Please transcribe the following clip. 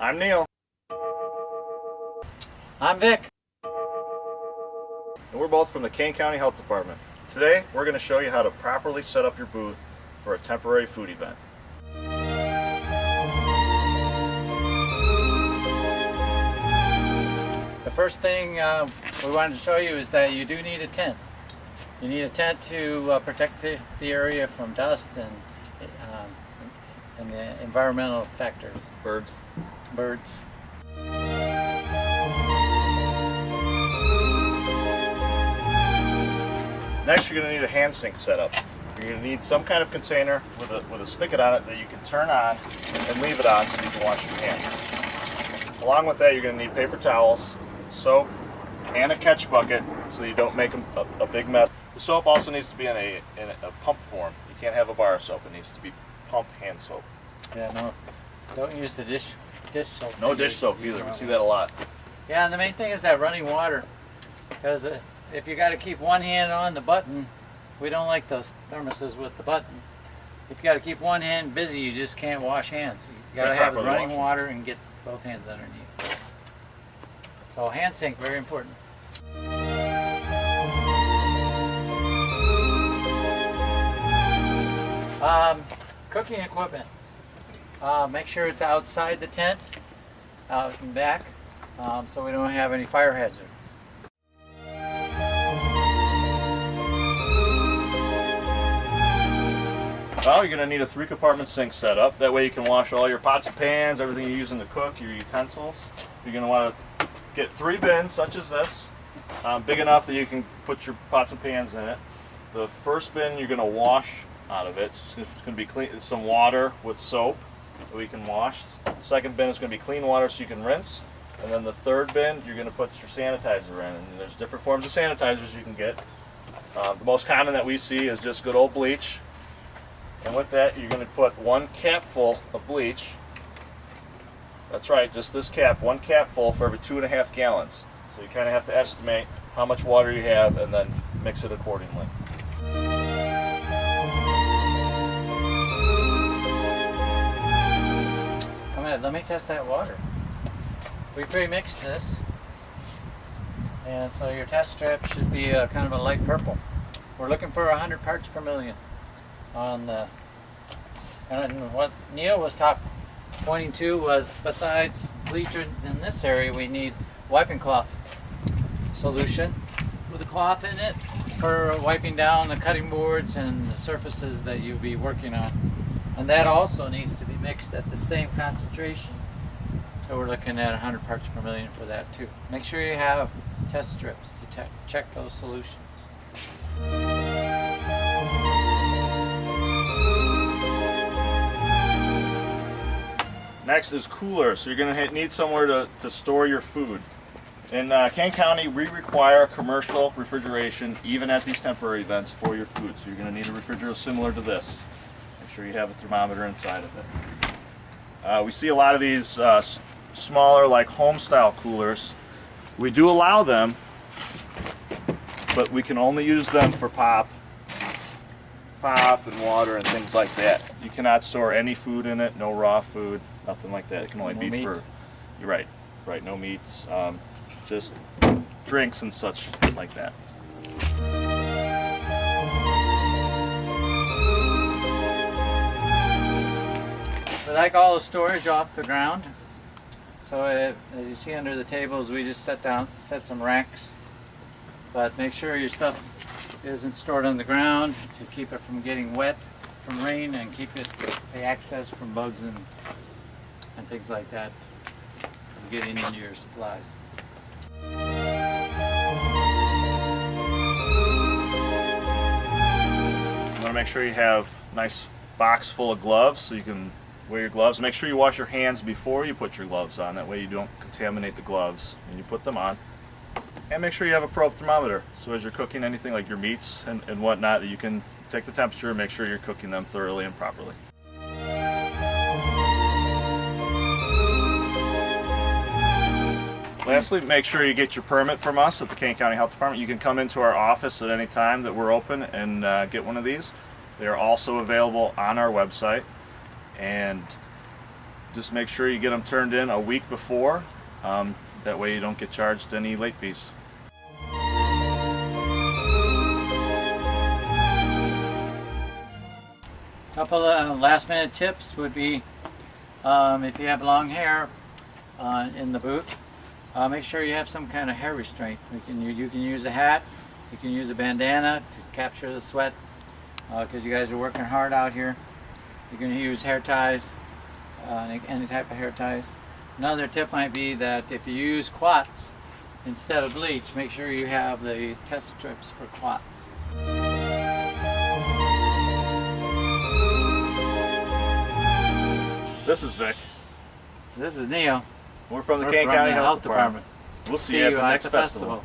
I'm Neil. I'm Vic. And we're both from the Kane County Health Department. Today, we're going to show you how to properly set up your booth for a temporary food event. The first thing we wanted to show you is that you do need a tent. You need a tent to protect the area from dust and the environmental factors. Birds. Next, you're going to need a hand sink setup. You're going to need some kind of container with a spigot on it that you can turn on and leave it on so you can wash your hands. Along with that, you're going to need paper towels, soap, and a catch bucket so you don't make a big mess. The soap also needs to be in a pump form. You can't have a bar of soap. It needs to be pump hand soap. Yeah, no, don't use the dish soap. No dish soap either. We see that a lot. Yeah, and the main thing is that running water, because if you got to keep one hand on the button, we don't like those thermoses with the button. If you got to keep one hand busy, you just can't wash hands. You got to have running water and get both hands underneath. So hand sink, very important. Cooking equipment. Make sure it's outside the tent, out and back, so we don't have any fire hazards. Well, you're going to need a 3-compartment sink setup. That way you can wash all your pots and pans, everything you're using to cook, your utensils. You're going to want to get 3 bins such as this, big enough that you can put your pots and pans in it. The first bin you're going to wash out of it. It's going to be clean, some water with soap so we can wash. The second bin is going to be clean water so you can rinse. And then the third bin you're going to put your sanitizer in. And there's different forms of sanitizers you can get. The most common that we see is just good old bleach. And with that, you're going to put 1 capful of bleach. That's right, just this cap, 1 capful for every 2.5 gallons. So you kind of have to estimate how much water you have and then mix it accordingly. Come ahead, let me test that water. We pre-mixed this, and so your test strip should be kind of a light purple. We're looking for 100 parts per million. And what Neil was pointing to was, besides bleach in this area, we need wiping cloth solution with a cloth in it for wiping down the cutting boards and the surfaces that you'll be working on. And that also needs to be mixed at the same concentration. So we're looking at 100 parts per million for that too. Make sure you have test strips to check those solutions. Next is coolers. So you're going to need somewhere to store your food. In Kane County, we require commercial refrigeration even at these temporary events for your food. So you're going to need a refrigerator similar to this. Make sure you have a thermometer inside of it. We see a lot of these smaller, like home-style coolers. We do allow them, but we can only use them for pop and water and things like that. You cannot store any food in it, no raw food, nothing like that. It can only be meat. You're right, no meats, just drinks and such like that. We like all the storage off the ground. So as you see under the tables, we just set some racks. But make sure your stuff isn't stored on the ground to keep it from getting wet from rain and keep the access from bugs and things like that from getting into your supplies. You want to make sure you have a nice box full of gloves so you can wear your gloves. Make sure you wash your hands before you put your gloves on. That way you don't contaminate the gloves when you put them on. And make sure you have a probe thermometer, so as you're cooking anything like your meats and whatnot, that you can take the temperature and make sure you're cooking them thoroughly and properly. Lastly, make sure you get your permit from us at the Kane County Health Department. You can come into our office at any time that we're open and get one of these. They are also available on our website. And Just make sure you get them turned in a week before. That way you don't get charged any late fees. Couple of last minute tips would be if you have long hair in the booth, make sure you have some kind of hair restraint. You can use a hat, you can use a bandana to capture the sweat because you guys are working hard out here. You can use hair ties, any type of hair ties. Another tip might be that if you use quats instead of bleach, make sure you have the test strips for quats. This is Vic. This is Neil. We're from the We're Kane from County the Health Department. We'll see you at the next festival.